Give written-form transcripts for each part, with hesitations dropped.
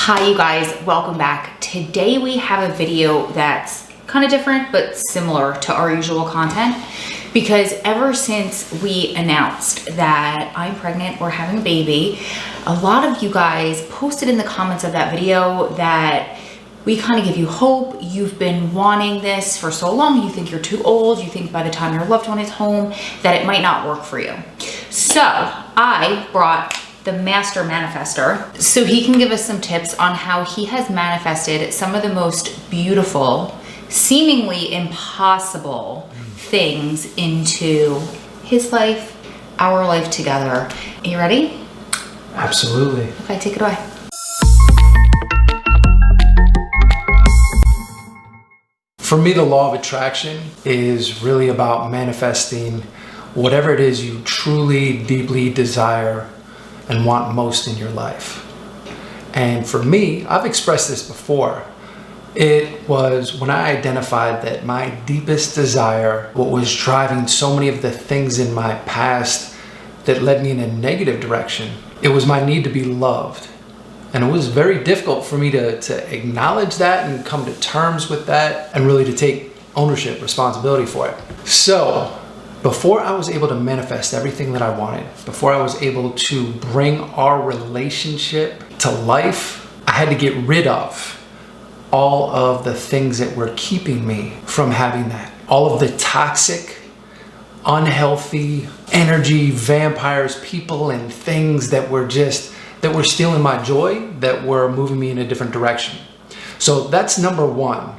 Hi you guys, welcome back. Today we have a video that's kind of different but similar to our usual content because ever since we announced that I'm pregnant or having a baby, a lot of you guys posted in the comments of that video that we kind of give you hope. You've been wanting this for so long. You think you're too old. You think by the time your loved one is home that it might not work for you. So I brought the master manifester so he can give us some tips on how he has manifested some of the most beautiful, seemingly impossible things into his life, our life together. Are you ready? Absolutely. Okay, take it away. For me, the law of attraction is really about manifesting whatever it is you truly, deeply desire and want most in your life. And for me, I've expressed this before. It was when I identified that my deepest desire, what was driving so many of the things in my past that led me in a negative direction, it was my need to be loved. And it was very difficult for me to acknowledge that and come to terms with that and really to take ownership, responsibility for it. So before I was able to manifest everything that I wanted, before I was able to bring our relationship to life, I had to get rid of all of the things that were keeping me from having that. All of the toxic, unhealthy energy, vampires, people, and things that were stealing my joy, that were moving me in a different direction. So that's number one.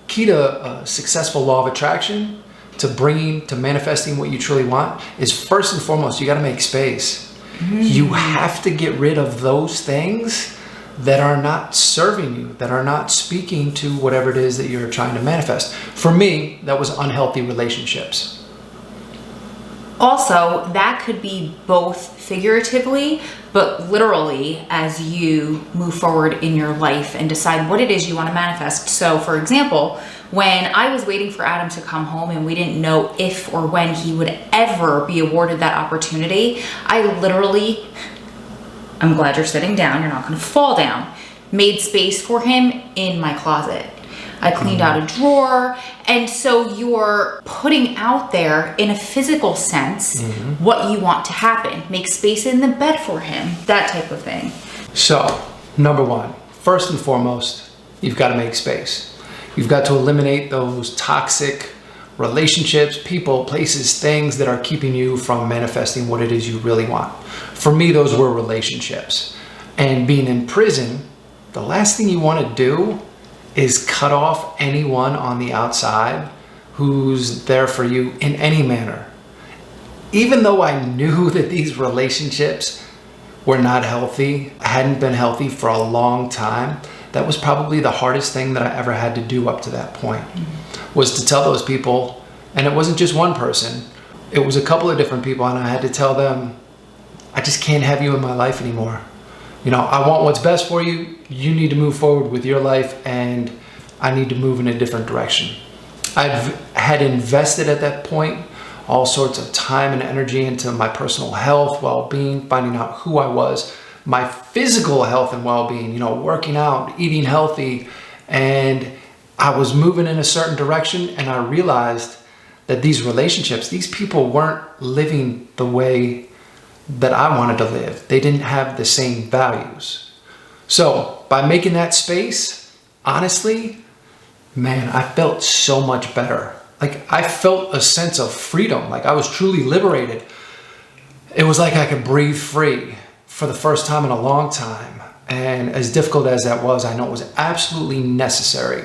Key to a successful law of attraction, to manifesting what you truly want, is first and foremost, you got to make space. You have to get rid of those things that are not serving you, that are not speaking to whatever it is that you're trying to manifest. For me, that was unhealthy relationships. Also, that could be both figuratively, but literally as you move forward in your life and decide what it is you want to manifest. So for example, when I was waiting for Adam to come home and we didn't know if or when he would ever be awarded that opportunity, I literally, I'm glad you're sitting down, you're not going to fall down, made space for him in my closet. I cleaned out a drawer. And so you're putting out there in a physical sense what you want to happen. Make space in the bed for him, that type of thing. So, number one, first and foremost, you've got to make space. You've got to eliminate those toxic relationships, people, places, things that are keeping you from manifesting what it is you really want. For me, those were relationships. And being in prison, the last thing you want to do is cut off anyone on the outside who's there for you in any manner. Even though I knew that these relationships were not healthy, hadn't been healthy for a long time, that was probably the hardest thing that I ever had to do up to that point, was to tell those people, and it wasn't just one person, it was a couple of different people, and I had to tell them, I just can't have you in my life anymore. You know, I want what's best for you. You need to move forward with your life, and I need to move in a different direction. I had invested at that point all sorts of time and energy into my personal health, well-being, finding out who I was, my physical health and well-being, you know, working out, eating healthy, and I was moving in a certain direction, and I realized that these relationships, these people weren't living the way that I wanted to live. They didn't have the same values. So by making that space, honestly, man, I felt so much better. Like I felt a sense of freedom. Like I was truly liberated. It was like I could breathe free for the first time in a long time. And as difficult as that was, I know it was absolutely necessary.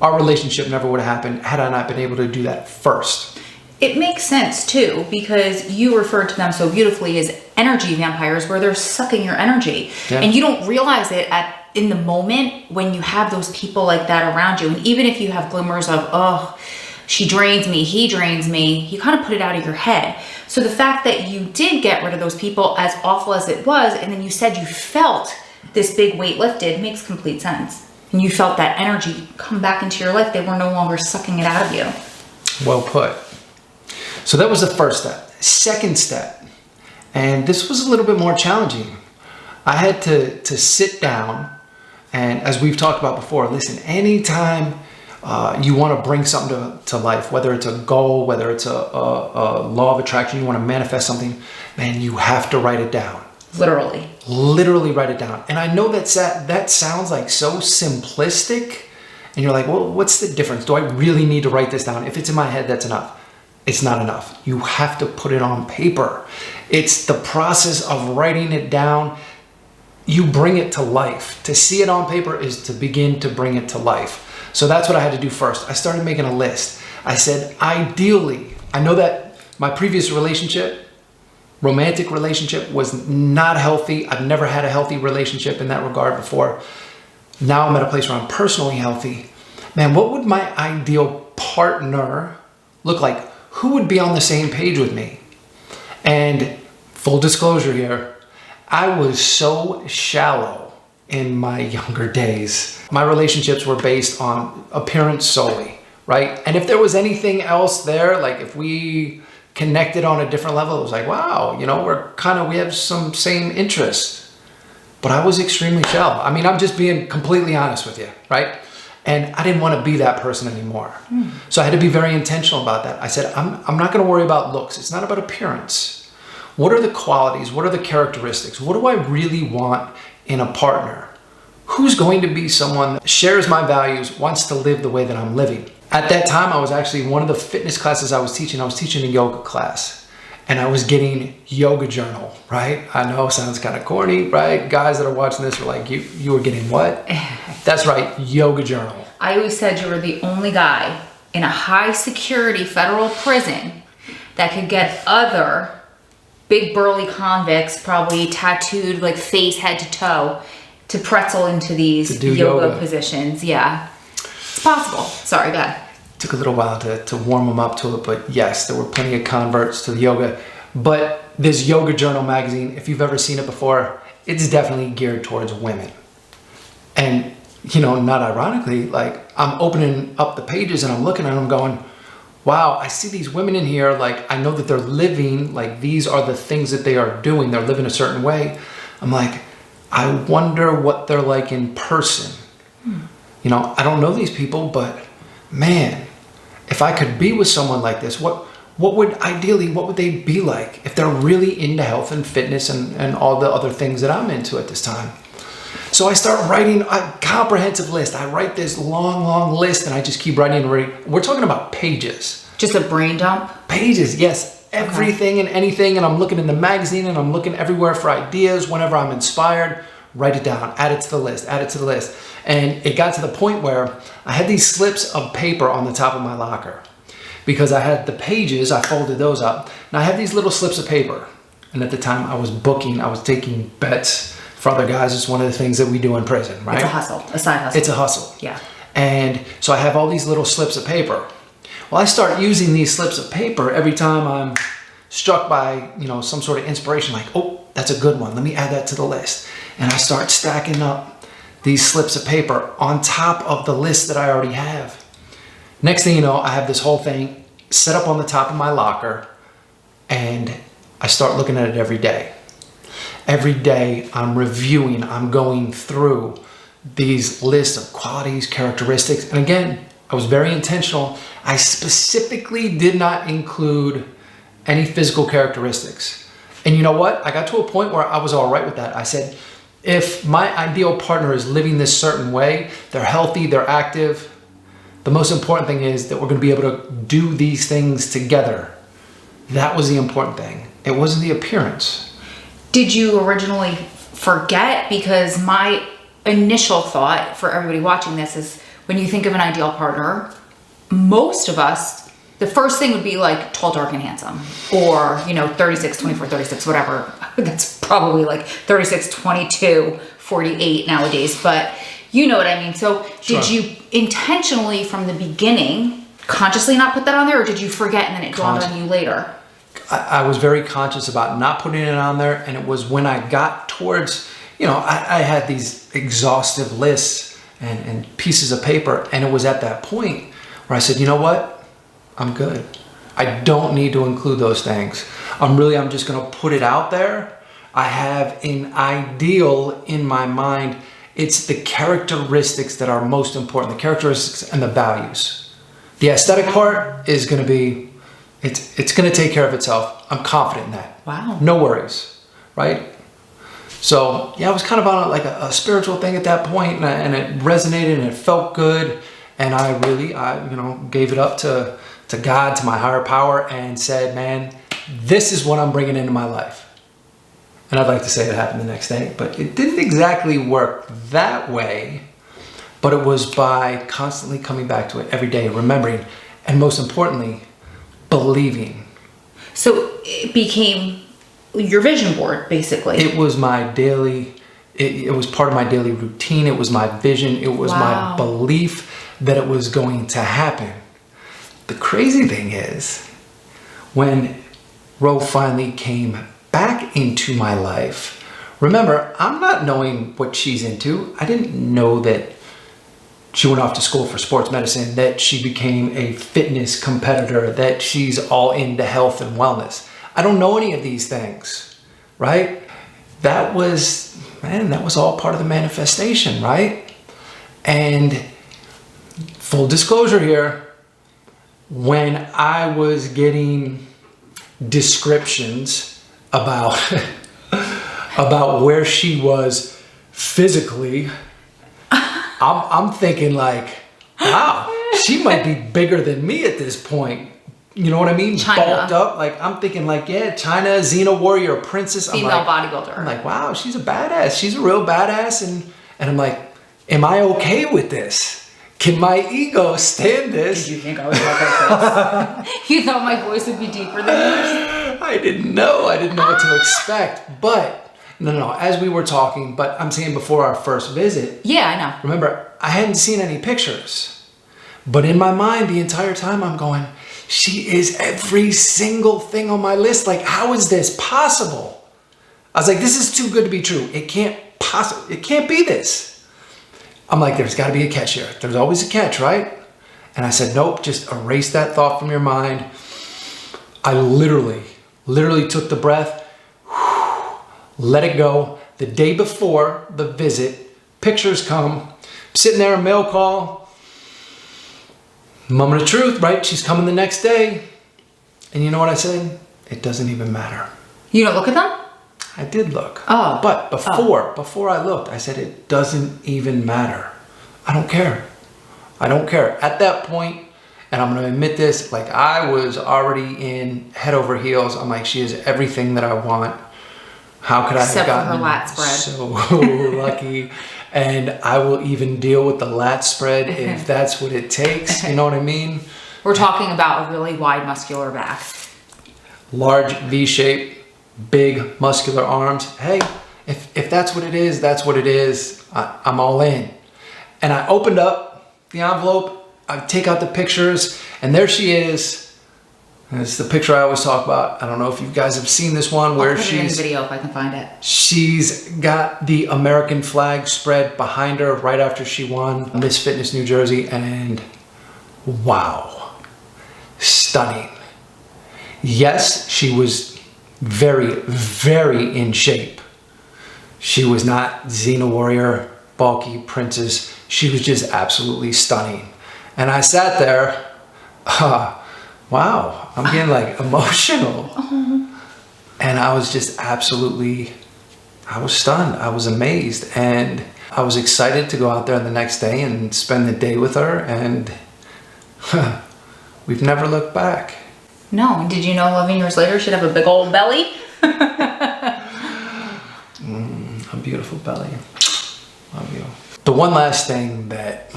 Our relationship never would have happened had I not been able to do that first. It makes sense too, because you referred to them so beautifully as energy vampires, where they're sucking your energy. Yeah. And you don't realize it in the moment when you have those people like that around you. And even if you have glimmers of, oh, she drains me, he drains me, you kind of put it out of your head. So the fact that you did get rid of those people, as awful as it was, and then you said you felt this big weight lifted, makes complete sense. And you felt that energy come back into your life. They were no longer sucking it out of you. Well put. So that was the first step. Second step, and this was a little bit more challenging. I had to sit down And as we've talked about before, listen, anytime you want to bring something to life, whether it's a goal, whether it's a law of attraction, you want to manifest something, man, you have to write it down. Literally write it down. And I know that sounds like so simplistic, and you're like, well, what's the difference? Do I really need to write this down? If it's in my head, that's enough. It's not enough. You have to put it on paper. It's the process of writing it down. You bring it to life. To see it on paper is to begin to bring it to life. So that's what I had to do first. I started making a list. I said, ideally, I know that my previous romantic relationship was not healthy. I've never had a healthy relationship in that regard before. Now I'm at a place where I'm personally healthy. Man, what would my ideal partner look like? Who would be on the same page with me? And full disclosure here, I was so shallow in my younger days. My relationships were based on appearance solely, right? And if there was anything else there, like if we connected on a different level, it was like, wow, you know, we have some same interests. But I was extremely shallow. I mean, I'm just being completely honest with you, right? And I didn't want to be that person anymore. So I had to be very intentional about that. I said, I'm not going to worry about looks. It's not about appearance. What are the qualities? What are the characteristics? What do I really want in a partner? Who's going to be someone that shares my values, wants to live the way that I'm living? At that time, I was actually, one of the fitness classes I was teaching a yoga class. And I was getting yoga journal, right? I know it sounds kind of corny, right? Guys that are watching this are like, you were getting what? That's right, yoga journal. I always said you were the only guy in a high security federal prison that could get other big burly convicts, probably tattooed like face head to toe, to pretzel into these yoga positions. Yeah, it's possible. Sorry, go ahead. Took a little while to warm them up to it, but yes, there were plenty of converts to the yoga. But this Yoga Journal magazine, if you've ever seen it before, it's definitely geared towards women. And, you know, not ironically, like I'm opening up the pages and I'm looking at them going, wow, I see these women in here, like I know that they're living, like these are the things that they are doing, they're living a certain way. I'm like, I wonder what they're like in person. You know, I don't know these people, but man, if I could be with someone like this, what would they be like if they're really into health and fitness and all the other things that I'm into at this time? So I start writing a comprehensive list. I write this long list and I just keep writing. We're talking about pages. Just a brain dump? Pages, yes. Everything and anything. And I'm looking in the magazine and I'm looking everywhere for ideas. Whenever I'm inspired, write it down, add it to the list. And it got to the point where I had these slips of paper on the top of my locker because I had the pages, I folded those up, and I had these little slips of paper. And at the time I was taking bets for other guys. It's one of the things that we do in prison, right? It's a hustle, a side hustle. It's a hustle. Yeah. And so I have all these little slips of paper. Well, I start using these slips of paper every time I'm struck by, you know, some sort of inspiration, like, oh, that's a good one. Let me add that to the list. And I start stacking up these slips of paper on top of the list that I already have. Next thing you know, I have this whole thing set up on the top of my locker and I start looking at it every day. Every day I'm reviewing, I'm going through these lists of qualities, characteristics. And again, I was very intentional. I specifically did not include any physical characteristics. And you know what? I got to a point where I was all right with that. I said, if my ideal partner is living this certain way, they're healthy, they're active, the most important thing is that we're going to be able to do these things together. That was the important thing. It wasn't the appearance. Did you originally forget? Because my initial thought for everybody watching this is when you think of an ideal partner, most of us, the first thing would be like tall, dark, and handsome, or, you know, 36, 24, 36, whatever. That's probably like 36, 22, 48 nowadays, but you know what I mean. So did you intentionally from the beginning consciously not put that on there, or did you forget and then it dawned on you later? I was very conscious about not putting it on there, and it was when I got towards, you know, I had these exhaustive lists and pieces of paper, and it was at that point where I said, you know what? I'm good. I don't need to include those things. I'm just gonna put it out there. I have an ideal in my mind, It's the characteristics that are most important, the characteristics and the values. The aesthetic part is going to be, it's going to take care of itself. I'm confident in that. Wow. No worries, right? So yeah, I was kind of on like a spiritual thing at that point, and it resonated and it felt good. And I gave it up to God, to my higher power, and said, man, this is what I'm bringing into my life. And I'd like to say it happened the next day, but it didn't exactly work that way. But it was by constantly coming back to it every day, remembering, and most importantly, believing. So it became your vision board, basically. It was my daily, it was part of my daily routine. It was my vision. It was my belief that it was going to happen. The crazy thing is, when Ro finally came back into my life, remember, I'm not knowing what she's into. I didn't know that she went off to school for sports medicine, that she became a fitness competitor, that she's all into health and wellness. I don't know any of these things, right? That was all part of the manifestation, right? And full disclosure here, when I was getting descriptions about about where she was physically, I'm thinking like, wow, she might be bigger than me at this point. You know what I mean? China. Bulked up. Like, I'm thinking like, yeah, China, Xena warrior, princess. Female bodybuilder. I'm like, wow, she's a badass. She's a real badass. And I'm like, am I okay with this? Can my ego stand this? Did you think I was like this? You thought my voice would be deeper than yours? I didn't know what to expect. But, no, as we were talking, but I'm saying before our first visit. Yeah, I know. Remember, I hadn't seen any pictures. But in my mind, the entire time I'm going, she is every single thing on my list. Like, how is this possible? I was like, this is too good to be true. It can't be this. I'm like, there's got to be a catch here. There's always a catch, right? And I said, nope, just erase that thought from your mind. I literally took the breath, let it go. The day before the visit, pictures come, sitting there, mail call, moment of truth, right? She's coming the next day. And you know what I said? It doesn't even matter. You don't look at them? I did look. Oh. But before I looked, I said, it doesn't even matter. I don't care. I don't care. At that point, and I'm going to admit this, like, I was already in head over heels. I'm like, she is everything that I want. How could I have gotten for her lat spread. So lucky? And I will even deal with the lat spread if that's what it takes. You know what I mean? We're talking about a really wide muscular back. Large V shape, big muscular arms. Hey, if that's what it is, that's what it is. I'm all in. And I opened up the envelope. I take out the pictures, and there she is. And it's the picture I always talk about. I don't know if you guys have seen this one where I'll put it in the video if I can find it. She's got the American flag spread behind her right after she won Miss Fitness New Jersey, and wow, stunning. Yes, she was very, very in shape. She was not Xena warrior, bulky princess. She was just absolutely stunning. And I sat there, wow, I'm getting like emotional. And I was just absolutely, I was stunned. I was amazed. And I was excited to go out there the next day and spend the day with her. And we've never looked back. No, did you know 11 years later she'd have a big old belly? A beautiful belly. Love you. The one last thing that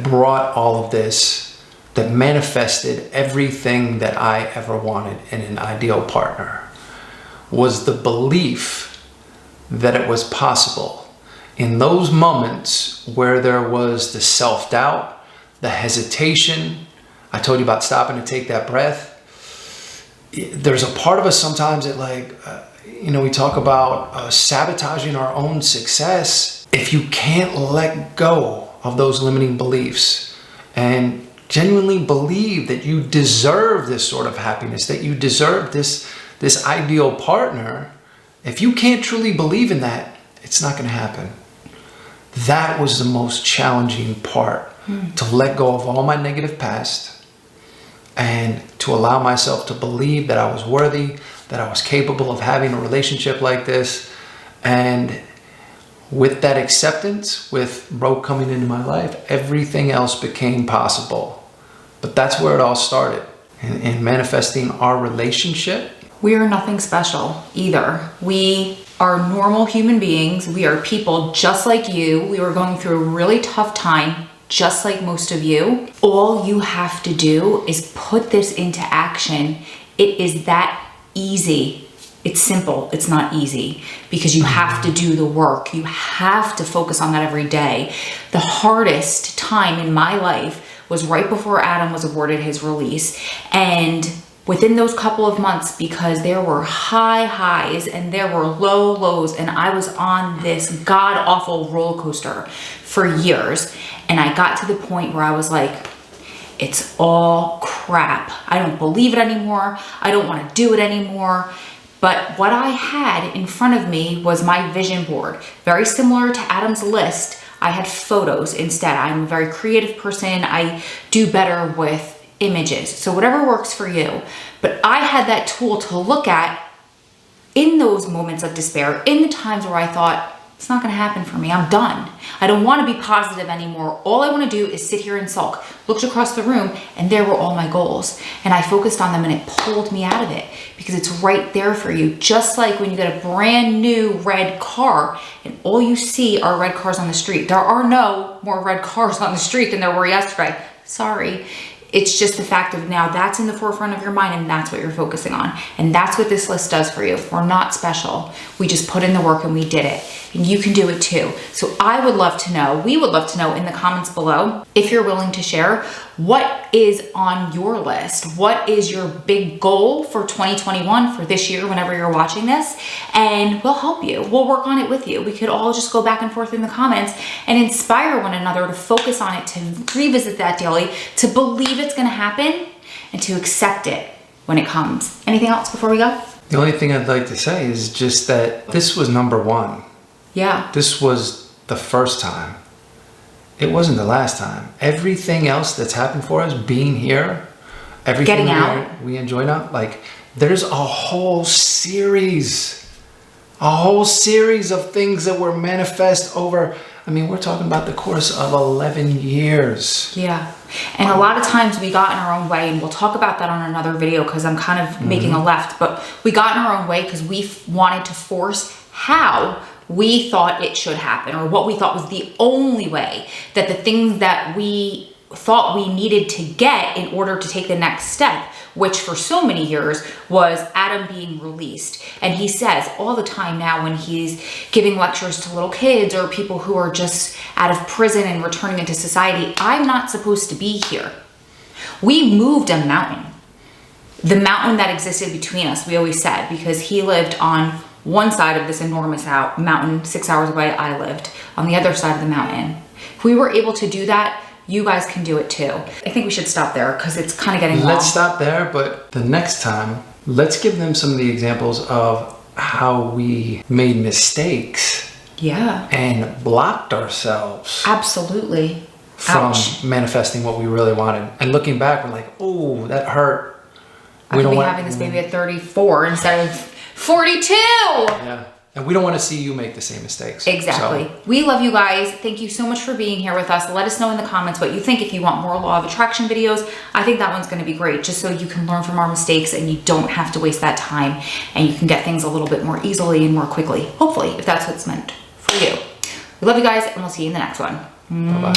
brought all of this, that manifested everything that I ever wanted in an ideal partner, was the belief that it was possible. In those moments where there was the self-doubt, the hesitation, I told you about stopping to take that breath. There's a part of us sometimes that we talk about sabotaging our own success. If you can't let go of those limiting beliefs and genuinely believe that you deserve this sort of happiness, that you deserve this ideal partner, if you can't truly believe in that, it's not going to happen. That was the most challenging part, to let go of all my negative past and to allow myself to believe that I was worthy, that I was capable of having a relationship like this. And with that acceptance, with Ro coming into my life, everything else became possible. But that's where it all started, in manifesting our relationship. We are nothing special either. We are normal human beings. We are people just like you. We were going through a really tough time, just like most of you. All you have to do is put this into action. It is that easy. It's simple. It's not easy, because you have to do the work. You have to focus on that every day. The hardest time in my life was right before Adam was awarded his release. And within those couple of months, because there were high highs and there were low lows, and I was on this god-awful roller coaster for years. And I got to the point where I was like, it's all crap. I don't believe it anymore. I don't want to do it anymore. But what I had in front of me was my vision board. Very similar to Adam's list. I had photos instead. I'm a very creative person. I do better with images. So whatever works for you. But I had that tool to look at in those moments of despair, in the times where I thought, it's not going to happen for me. I'm done. I don't want to be positive anymore. All I want to do is sit here and sulk. Looked across the room and there were all my goals. And I focused on them and it pulled me out of it, because it's right there for you. Just like when you get a brand new red car and all you see are red cars on the street. There are no more red cars on the street than there were yesterday. Sorry. It's just the fact of now that's in the forefront of your mind and that's what you're focusing on. And that's what this list does for you. We're not special. We just put in the work and we did it. And you can do it too. So I would love to know, we would love to know in the comments below, if you're willing to share, what is on your list? What is your big goal for 2021, for this year, whenever you're watching this? And we'll help you. We'll work on it with you. We could all just go back and forth in the comments and inspire one another to focus on it, to revisit that daily, to believe it's going to happen, and to accept it when it comes. Anything else before we go? The only thing I'd like to say is just that this was number one. Yeah. This was the first time. It wasn't the last time. Everything else that's happened for us, being here, everything getting out, we enjoy now, like there's a whole series of things that were manifest over, I mean, we're talking about the course of 11 years. Yeah. And a lot of times we got in our own way, and we'll talk about that on another video because I'm kind of making a left, but we got in our own way because we wanted to force how we thought it should happen, or what we thought was the only way, that the things that we thought we needed to get in order to take the next step, which for so many years was Adam being released. And he says all the time now when he's giving lectures to little kids or people who are just out of prison and returning into society, I'm not supposed to be here. We moved a mountain. The mountain that existed between us, we always said, because he lived on one side of this enormous mountain, 6 hours away, I lived on the other side of the mountain. If we were able to do that, you guys can do it too. I think we should stop there because it's kind of getting long. Let's stop there, but the next time, let's give them some of the examples of how we made mistakes. Yeah. And blocked ourselves. Absolutely. From Ouch. manifesting what we really wanted. And looking back, we're like, oh, that hurt. I could be having this baby at 34 instead of 42. Yeah. And we don't want to see you make the same mistakes. Exactly. So. We love you guys. Thank you so much for being here with us. Let us know in the comments what you think. If you want more law of attraction videos, I think that one's going to be great, just so you can learn from our mistakes and you don't have to waste that time, and you can get things a little bit more easily and more quickly, hopefully, if that's what's meant for you. We love you guys, and we'll see you in the next one. Bye-bye.